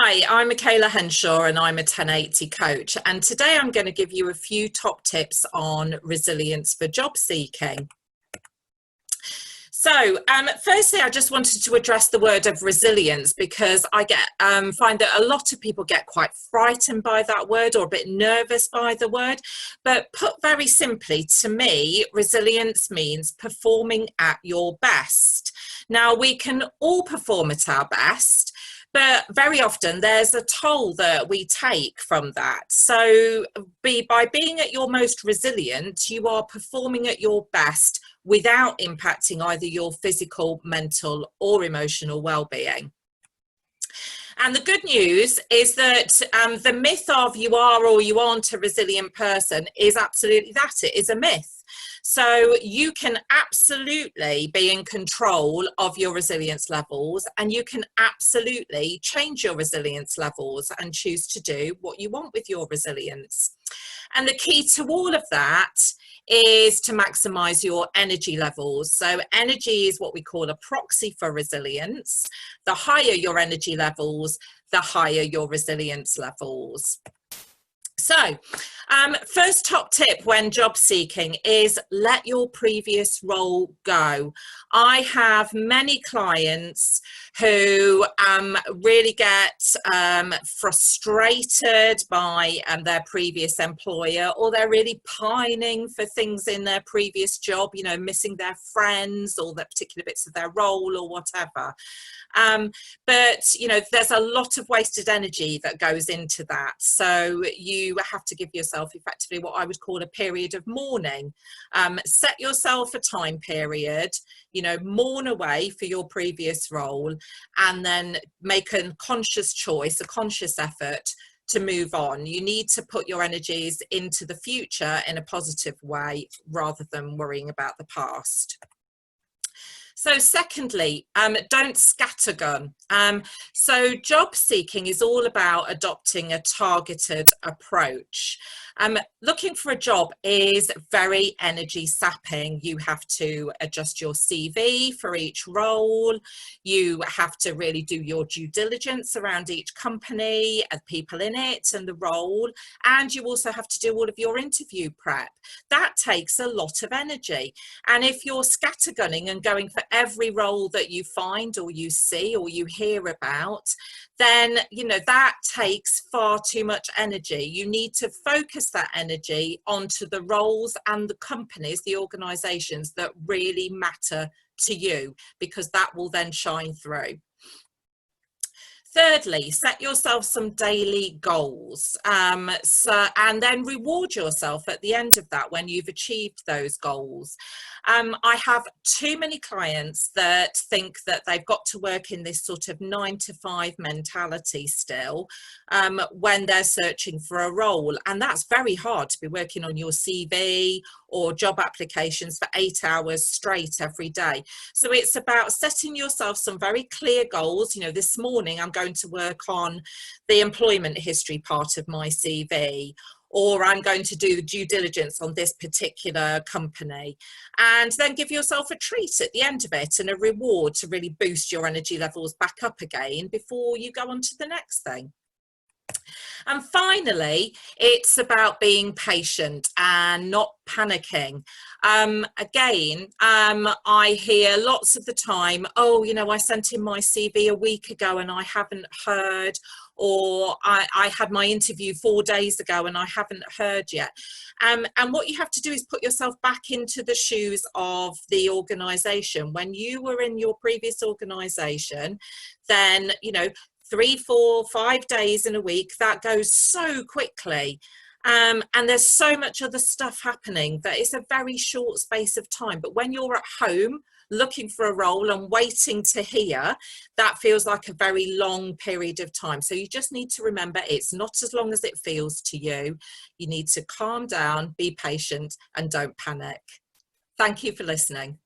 Hi, I'm Michaela Henshaw and I'm a 1080 coach, and today I'm going to give you a few top tips on resilience for job seeking. So firstly, I just wanted to address the word of resilience because I find that a lot of people get quite frightened by that word or a bit nervous by the word. But put very simply, to me, resilience means performing at your best. Now, we can all perform at our best, but very often there's a toll that we take from that. So by being at your most resilient, you are performing at your best without impacting either your physical, mental or emotional well-being. And the good news is that the myth of you are or you aren't a resilient person is absolutely that. It is a myth. So you can absolutely be in control of your resilience levels, and you can absolutely change your resilience levels and choose to do what you want with your resilience. And the key to all of that is to maximize your energy levels. So energy is what we call a proxy for resilience. The higher your energy levels, the higher your resilience levels. So first top tip when job seeking is let your previous role go. I have many clients who really get frustrated by their previous employer, or they're really pining for things in their previous job, you know, missing their friends or the particular bits of their role or whatever. But you know, there's a lot of wasted energy that goes into that, so you have to give yourself effectively what I would call a period of mourning. Set yourself a time period, you know, mourn away for your previous role, and then make a conscious choice, a conscious effort to move on. You need to put your energies into the future in a positive way rather than worrying about the past. So secondly, don't scattergun. So job seeking is all about adopting a targeted approach. Looking for a job is very energy sapping. You have to adjust your CV for each role. You have to really do your due diligence around each company and people in it and the role. And you also have to do all of your interview prep. That takes a lot of energy. And if you're scattergunning and going for every role that you find or you see or you hear about, then you know that takes far too much energy. You need to focus that energy onto the roles and the companies, the organizations that really matter to you, because that will then shine through. Thirdly, set yourself some daily goals, and then reward yourself at the end of that when you've achieved those goals. I have too many clients that think that they've got to work in this sort of 9-to-5 mentality still when they're searching for a role, and that's very hard to be working on your CV or job applications for 8 hours straight every day. So it's about setting yourself some very clear goals. You know, this morning I'm going to work on the employment history part of my CV, or I'm going to do the due diligence on this particular company, and then give yourself a treat at the end of it and a reward to really boost your energy levels back up again before you go on to the next thing. And finally, it's about being patient and not panicking. I hear lots of the time, oh, you know, I sent in my CV a week ago and I haven't heard, or I had my interview 4 days ago and I haven't heard yet. And what you have to do is put yourself back into the shoes of the organisation. When you were in your previous organisation, then, you know, 3, 4, 5 days in a week, that goes so quickly. And there's so much other stuff happening that it's a very short space of time. But when you're at home looking for a role and waiting to hear, that feels like a very long period of time. So you just need to remember it's not as long as it feels to you. You need to calm down, be patient, and don't panic. Thank you for listening.